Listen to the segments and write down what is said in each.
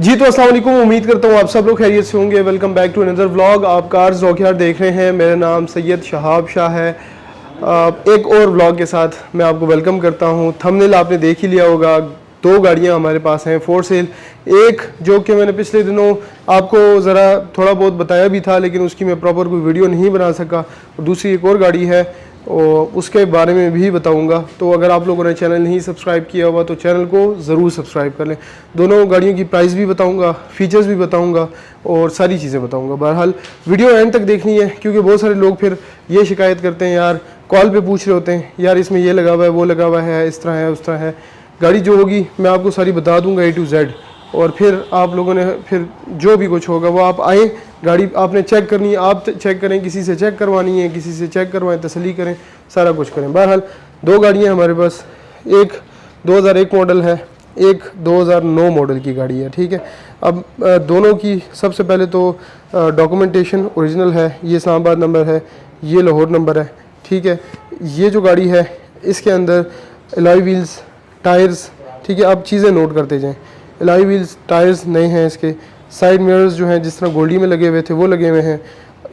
जी तो अस्सलाम वालेकुम, उम्मीद करता हूँ आप सब लोग खैरियत से होंगे। Welcome back to another vlog. आप कार्स रॉकयार्ड देख रहे हैं। मेरा नाम सैयद शहाब शाह है। एक और व्लॉग के साथ मैं आपको वेलकम करता हूँ। थंबनेल आपने देख ही लिया होगा। दो गाड़ियाँ हमारे पास हैं फॉर सेल। एक जो कि मैंने पिछले दिनों आपको ज़रा थोड़ा बहुत बताया भी था, लेकिन उसकी मैं प्रॉपर कोई वीडियो नहीं बना सका। और दूसरी एक और गाड़ी है और उसके बारे में भी बताऊंगा। तो अगर आप लोगों ने चैनल नहीं सब्सक्राइब किया हुआ तो चैनल को ज़रूर सब्सक्राइब कर लें। दोनों गाड़ियों की प्राइस भी बताऊंगा, फीचर्स भी बताऊंगा और सारी चीज़ें बताऊंगा। बहरहाल वीडियो एंड तक देखनी है, क्योंकि बहुत सारे लोग फिर ये शिकायत करते हैं, यार कॉल पे पूछ रहे होते हैं, यार इसमें ये लगा हुआ है, वो लगा हुआ है, इस तरह है, उस तरह है। गाड़ी जो होगी मैं आपको सारी बता दूंगा A to Z, और फिर आप लोगों ने फिर जो भी कुछ होगा वो आप आए, गाड़ी आपने चेक करनी है, आप चेक करें, किसी से चेक करवानी है, किसी से चेक करवाएं, तसल्ली करें, सारा कुछ करें। बहरहाल दो गाड़ियाँ हमारे पास, एक 2001 मॉडल है, एक 2009 मॉडल की गाड़ी है। ठीक है, अब दोनों की सबसे पहले तो डॉक्यूमेंटेशन ओरिजिनल है। ये इस्लामाबाद नंबर है, ये लाहौर नंबर है। ठीक है, ये जो गाड़ी है इसके अंदर अलॉय व्हील्स, टायर्स, ठीक है, आप चीज़ें नोट करते जाएं। अलॉय व्हील्स, टायर्स नए हैं इसके। साइड मिरर्स जो हैं जिस तरह गोल्डी में लगे हुए थे वो लगे हुए हैं।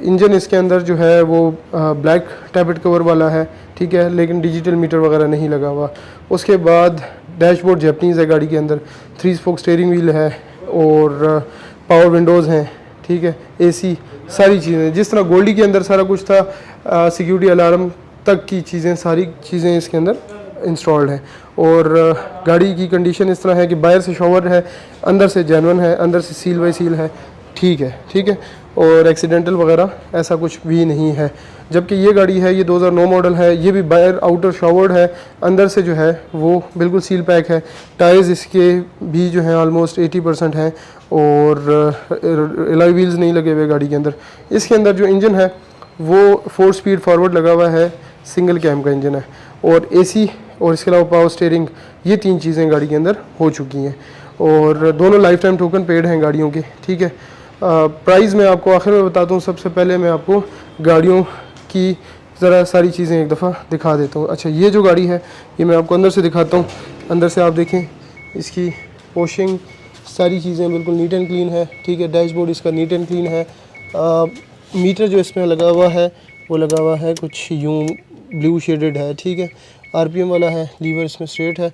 इंजन इसके अंदर जो है वो ब्लैक टैबलेट कवर वाला है। ठीक है, लेकिन डिजिटल मीटर वगैरह नहीं लगा हुआ। उसके बाद डैशबोर्ड जैपनीज़ है गाड़ी के अंदर, 3 स्पोक स्टीयरिंग व्हील है और पावर विंडोज़ हैं। ठीक है, AC, सारी चीज़ें जिस तरह गोल्डी के अंदर सारा कुछ था, सिक्योरिटी अलार्म तक की चीज़ें, सारी चीज़ें इसके अंदर इंस्टॉल्ड है। और गाड़ी की कंडीशन इस तरह है कि बाहर से शॉवर है, अंदर से जेन्युइन है, अंदर से सील बाई सील है। ठीक है, ठीक है, और एक्सीडेंटल वगैरह ऐसा कुछ भी नहीं है। जबकि ये गाड़ी है, ये 2009 मॉडल है, ये भी बाहर आउटर शॉवर्ड है, अंदर से जो है वो बिल्कुल सील पैक है। टायर्स इसके भी जो हैं ऑलमोस्ट 80% हैं और अलॉय व्हील्स नहीं लगे हुए गाड़ी के अंदर। इसके अंदर जो इंजन है वो 4 स्पीड फॉरवर्ड लगा हुआ है, सिंगल कैम का इंजन है, और AC और इसके अलावा पावर स्टीयरिंग, ये 3 चीज़ें गाड़ी के अंदर हो चुकी हैं। और दोनों लाइफ टाइम टोकन पेड हैं गाड़ियों के। ठीक है, प्राइस मैं आपको आखिर में बताता हूँ। सबसे पहले मैं आपको गाड़ियों की ज़रा सारी चीज़ें एक दफ़ा दिखा देता हूँ। अच्छा, ये जो गाड़ी है ये मैं आपको अंदर से दिखाता हूँ। अंदर से आप देखें, इसकी वॉशिंग, सारी चीज़ें बिल्कुल नीट एंड क्लीन है। ठीक है, डैशबोर्ड इसका नीट एंड क्लीन है। मीटर जो इसमें लगा हुआ है वो लगा हुआ है कुछ यूँ ब्लू शेडेड है। ठीक है, RPM वाला है, लीवर इसमें स्ट्रेट है।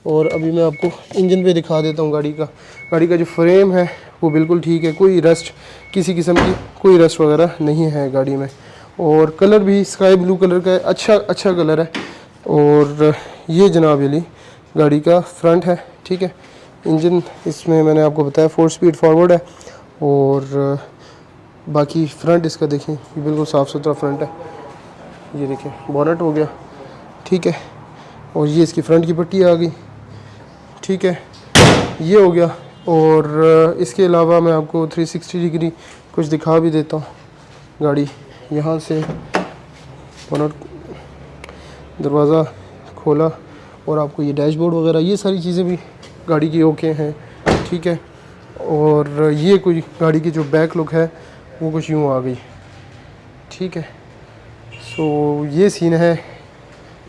और अभी मैं आपको इंजन पे दिखा देता हूँ गाड़ी का जो फ्रेम है वो बिल्कुल ठीक है, कोई रस्ट, किसी किस्म की कोई रस्ट वगैरह नहीं है गाड़ी में। और कलर भी स्काई ब्लू कलर का है, अच्छा कलर है। और ये जनाब अली गाड़ी का फ्रंट है। ठीक है, इंजन इसमें मैंने आपको बताया 4 स्पीड फॉरवर्ड है। और बाकी फ्रंट इसका देखें, ये बिल्कुल साफ़ सुथरा फ्रंट है। ये देखें, बोनट हो गया। ठीक है, और ये इसकी फ्रंट की पट्टी आ गई। ठीक है, ये हो गया। और इसके अलावा मैं आपको 360 डिग्री कुछ दिखा भी देता हूँ। गाड़ी यहाँ से बोनट, दरवाज़ा खोला, और आपको ये डैशबोर्ड वगैरह, ये सारी चीज़ें भी गाड़ी की ओके हैं। ठीक है, और ये कोई गाड़ी की जो बैक लुक है वो कुछ यूँ आ गई। ठीक है, सो ये सीन है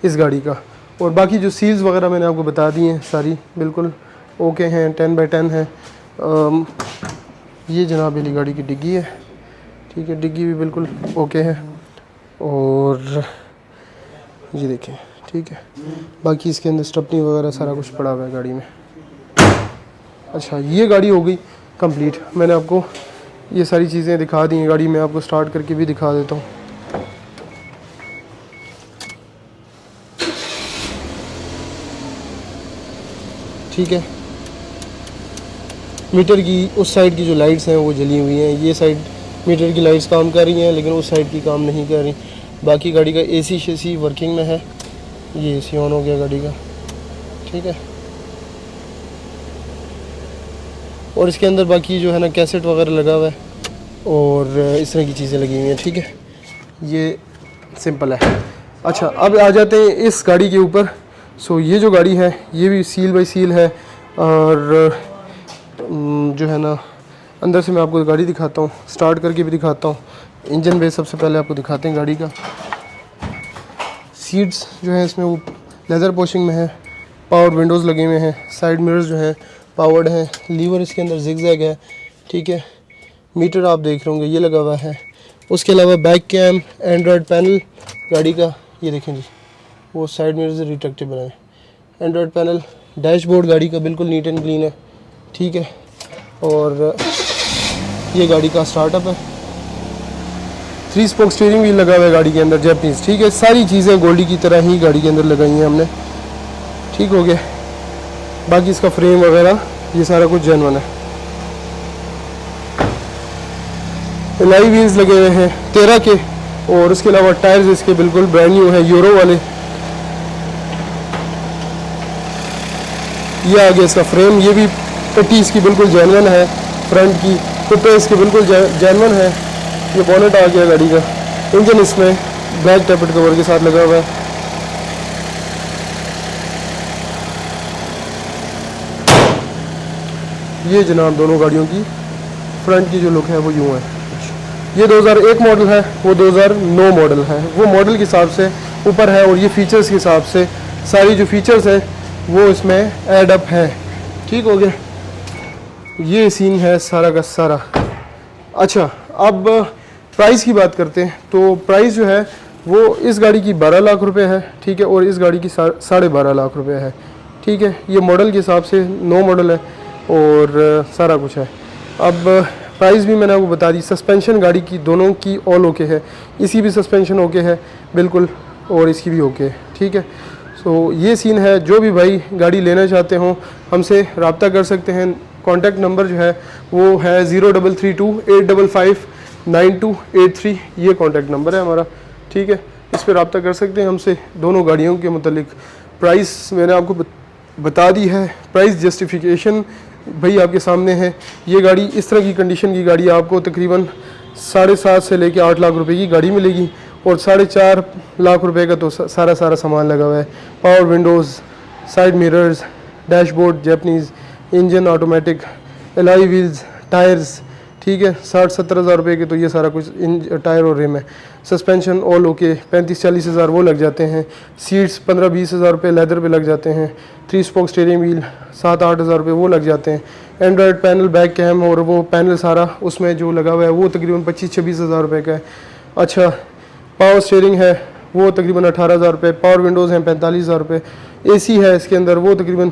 इस गाड़ी का। और बाकी जो सील्स वगैरह मैंने आपको बता दी हैं, सारी बिल्कुल ओके हैं, 10/10 हैं। ये जनाब वाली गाड़ी की डिग्गी है। ठीक है, डिग्गी भी बिल्कुल ओके है। और ये देखें, ठीक है, बाकी इसके अंदर स्टपनी वगैरह सारा कुछ पड़ा हुआ है गाड़ी में। अच्छा, ये गाड़ी हो गई कंप्लीट। मैंने आपको ये सारी चीज़ें दिखा दी हैं। गाड़ी में आपको स्टार्ट करके भी दिखा देता हूँ। ठीक है, मीटर की उस साइड की जो लाइट्स हैं वो जली हुई हैं। ये साइड मीटर की लाइट्स काम कर रही हैं, लेकिन उस साइड की काम नहीं कर रही। बाकी गाड़ी का AC शेसी वर्किंग में है। ये AC ऑन हो गया गाड़ी का। ठीक है, और इसके अंदर बाकी जो है ना कैसेट वगैरह लगा हुआ है और इस तरह की चीज़ें लगी हुई हैं। ठीक है, ये सिंपल है। अच्छा, अब आ जाते हैं इस गाड़ी के ऊपर। सो ये जो गाड़ी है ये भी सील बाई सील है। और जो है ना अंदर से मैं आपको गाड़ी दिखाता हूँ, स्टार्ट करके भी दिखाता हूँ। इंजन बेस सबसे पहले आपको दिखाते हैं गाड़ी का। सीट्स जो है इसमें वो लेदर पॉशिंग में है, पावर विंडोज़ लगे हुए हैं, साइड मिरर्स जो हैं पावर्ड है, लीवर इसके अंदर जिगजैग है, ठीक है। मीटर आप देख रहे होंगे ये लगा हुआ है। उसके अलावा बैक कैम, एंड्रॉयड पैनल गाड़ी का, ये देखें जी, वो साइड मिरर्स रिट्रैक्टेबल है। एंड्रॉयड पैनल, डैशबोर्ड गाड़ी का बिल्कुल नीट एंड क्लीन है, ठीक है। और ये गाड़ी का स्टार्टअप है। 3 स्पोक स्टीयरिंग व्हील लगा हुआ है गाड़ी के अंदर, जैपनीज, ठीक है। सारी चीज़ें गोल्डी की तरह ही गाड़ी के अंदर लगाई हैं हमने, ठीक हो गया। बाकी इसका फ्रेम वगैरह ये सारा कुछ जेन्युइन है। एलॉय व्हील्स लगे हुए हैं 13 के, और उसके अलावा टायर्स इसके बिल्कुल ब्रांड न्यू है, यूरो वाले। ये आ गया इसका फ्रेम, ये भी पट्टी इसकी बिल्कुल जेन्युइन है, फ्रंट की कुप्पे इसके बिल्कुल जेन्युइन है। ये बोनेट आ गया गाड़ी का। इंजन इसमें ब्लैक टेपर्ड कवर के साथ लगा हुआ है। ये जनाब दोनों गाड़ियों की फ्रंट की जो लुक है वो यूँ है। ये 2001 मॉडल है, वो 2009 मॉडल है। वो मॉडल के हिसाब से ऊपर है, और ये फीचर्स के हिसाब से सारी जो फीचर्स हैं वो इसमें ऐड अप है, ठीक हो गया। ये सीन है सारा का सारा। अच्छा, अब प्राइस की बात करते हैं। तो प्राइस जो है वो इस गाड़ी की 12 लाख रुपए है, ठीक है, और इस गाड़ी की 12.5 लाख रुपए है, ठीक है। ये मॉडल के हिसाब से 9 मॉडल है और सारा कुछ है। अब प्राइस भी मैंने आपको बता दी। सस्पेंशन गाड़ी की दोनों की ऑल ओके है, इसकी भी सस्पेंशन ओके है बिल्कुल, और इसकी भी ओके है, ठीक है। सो ये सीन है। जो भी भाई गाड़ी लेना चाहते हों हमसे रब्ता कर सकते हैं। कॉन्टैक्ट नंबर जो है वो है 0332-855-9283। ये कॉन्टैक्ट नंबर है हमारा, ठीक है। इस पर रब्ता कर सकते हैं हमसे दोनों गाड़ियों के मुतालिक। प्राइस मैंने आपको बता दी है। प्राइस जस्टिफिकेशन भाई आपके सामने है। ये गाड़ी इस तरह की कंडीशन की गाड़ी आपको तकरीबन 7.5 से लेके 8 लाख रुपए की गाड़ी मिलेगी, और 4.5 लाख रुपए का तो सारा सामान लगा हुआ है। Power Windows, side mirrors, dashboard Japanese, engine automatic, alloy wheels, tyres, ठीक है। 60-70 हज़ार रुपये के तो ये सारा कुछ टायर और रिम है। सस्पेंशन ऑल ओके, 35-40 हज़ार वो लग जाते हैं। सीट्स 15-20 हज़ार रुपये लेदर पे लग जाते हैं। 3 स्पोक स्टीयरिंग व्हील 7-8 हज़ार रुपये वो लग जाते हैं। एंड्रॉयड पैनल, बैक कैम और वो पैनल सारा उसमें जो लगा हुआ है वो तकरीबन 25-26 हज़ार रुपये का है। अच्छा, पावर स्टीयरिंग है वो तकरीबन 18 हज़ार रुपये। पावर विंडोज़ हैं 45 हज़ार रुपये। AC है इसके अंदर, वो तकरीबन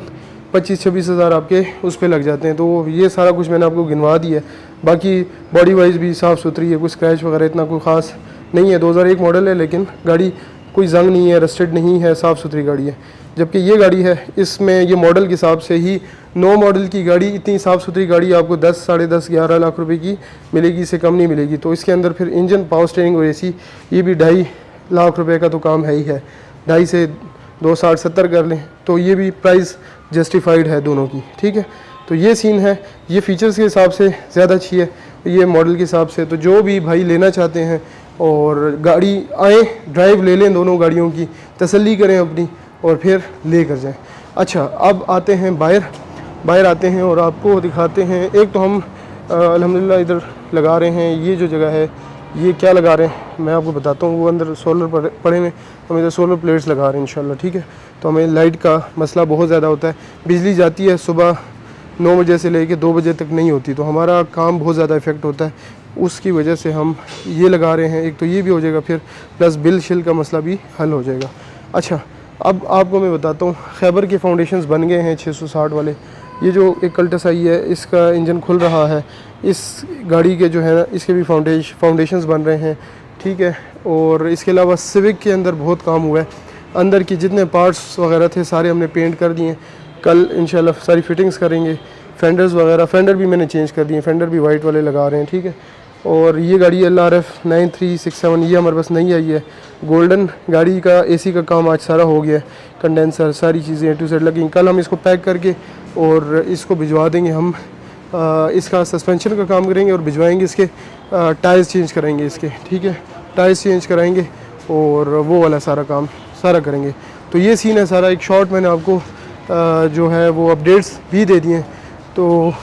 25-26 हज़ार आपके उस पर लग जाते हैं। तो ये सारा कुछ मैंने आपको गिनवा दिया है। बाकी बॉडी वाइज भी साफ़ सुथरी है, कोई स्क्रैच वगैरह इतना कोई ख़ास नहीं है। 2001 मॉडल है, लेकिन गाड़ी कोई जंग नहीं है, रस्टेड नहीं है, साफ़ सुथरी गाड़ी है। जबकि ये गाड़ी है, इसमें ये मॉडल के हिसाब से ही 9 मॉडल की गाड़ी, इतनी साफ़ सुथरी गाड़ी आपको 10, 10.5, 11 लाख रुपए की मिलेगी, इससे कम नहीं मिलेगी। तो इसके अंदर फिर इंजन, पावर स्टीयरिंग और AC, ये भी 2.5 लाख रुपए का तो काम है ही है। 2.5 से 2.60-70 कर लें तो ये भी प्राइस जस्टिफाइड है दोनों की, ठीक है। तो ये सीन है। ये फीचर्स के हिसाब से ज़्यादा अच्छी है, ये मॉडल के हिसाब से। तो जो भी भाई लेना चाहते हैं और गाड़ी आए, ड्राइव ले लें, दोनों गाड़ियों की तसल्ली करें अपनी, और फिर ले कर जाएँ। अच्छा, अब आते हैं बाहर आते हैं और आपको दिखाते हैं। एक तो हम अल्हम्दुलिल्लाह इधर लगा रहे हैं, ये जो जगह है ये क्या लगा रहे हैं मैं आपको बताता हूँ। वो अंदर सोलर पड़े में, हम इधर सोलर प्लेट्स लगा रहे हैं इंशाल्लाह, ठीक है। तो हमें लाइट का मसला बहुत ज़्यादा होता है। बिजली जाती है सुबह 9 बजे से लेके 2 बजे तक नहीं होती, तो हमारा काम बहुत ज़्यादा इफ़ेक्ट होता है। उसकी वजह से हम ये लगा रहे हैं। एक तो ये भी हो जाएगा, फिर प्लस बिल शिल का मसला भी हल हो जाएगा। अच्छा, अब आपको मैं बताता हूँ, खैबर के फाउंडेशंस बन गए हैं 660 वाले। ये जो एक कल्टस आई है, इसका इंजन खुल रहा है। इस गाड़ी के जो है ना, इसके भी फाउंडेशंस बन रहे हैं, ठीक है। और इसके अलावा सिविक के अंदर बहुत काम हुआ है। अंदर की जितने पार्ट्स वगैरह थे सारे हमने पेंट कर दिए। कल इंशाल्लाह सारी फिटिंग्स करेंगे। फेंडर्स वगैरह, फेंडर भी मैंने चेंज कर दिए, फेंडर भी वाइट वाले लगा रहे हैं, ठीक है। और ये गाड़ी LRF 9367 ये हमारे पास नहीं आई है। गोल्डन गाड़ी का AC का काम आज सारा हो गया है, कंडेंसर सारी चीज़ें A to Z लगी। कल हम इसको पैक करके और इसको भिजवा देंगे। हम इसका सस्पेंशन का काम करेंगे और भिजवाएंगे। इसके टायर्स चेंज कराएंगे इसके, ठीक है, टायर्स चेंज कराएंगे और वो वाला सारा काम सारा करेंगे। तो ये सीन है सारा। एक शॉर्ट मैंने आपको जो है वो अपडेट्स भी दे दिए। तो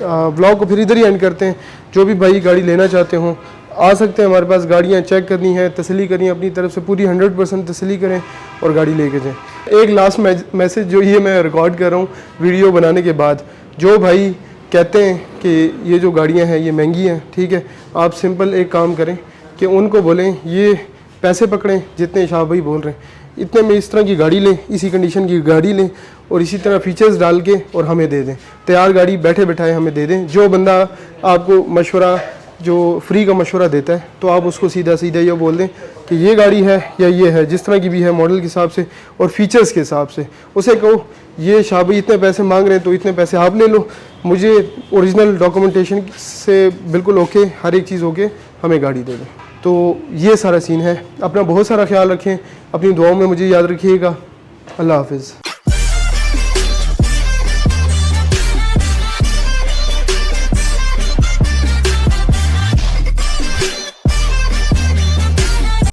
व्लॉग को फिर इधर ही एंड करते हैं। जो भी भाई गाड़ी लेना चाहते हों आ सकते हैं हमारे पास। गाड़ियाँ चेक करनी है, तसल्ली करनी है, अपनी तरफ से पूरी 100% तसल्ली करें और गाड़ी लेके जाएं। एक लास्ट मैसेज जो ये मैं रिकॉर्ड कर रहा हूँ वीडियो बनाने के बाद, जो भाई कहते हैं कि ये जो गाड़ियां हैं ये महंगी हैं, ठीक है, आप सिंपल एक काम करें कि उनको बोलें ये पैसे पकड़ें जितने शाह भाई बोल रहे हैं, इतने में इस तरह की गाड़ी लें, इसी कंडीशन की गाड़ी लें और इसी तरह फीचर्स डाल के और हमें दे दें। तैयार गाड़ी बैठे बैठाए हमें दे दें। जो बंदा आपको मशवरा, जो फ्री का मशवरा देता है, तो आप उसको सीधा सीधा ये बोल दें कि ये गाड़ी है या ये है, जिस तरह की भी है मॉडल के हिसाब से और फीचर्स के हिसाब से। उसे कहो ये शाह भाई इतने पैसे मांग रहे हैं तो इतने पैसे आप ले लो, मुझे ओरिजिनल डॉक्यूमेंटेशन से बिल्कुल ओके, हर एक चीज़ ओके, हमें गाड़ी दे दें। तो ये सारा सीन है। अपना बहुत सारा ख्याल रखें, अपनी दुआओं में मुझे याद रखिएगा। अल्लाह हाफिज़।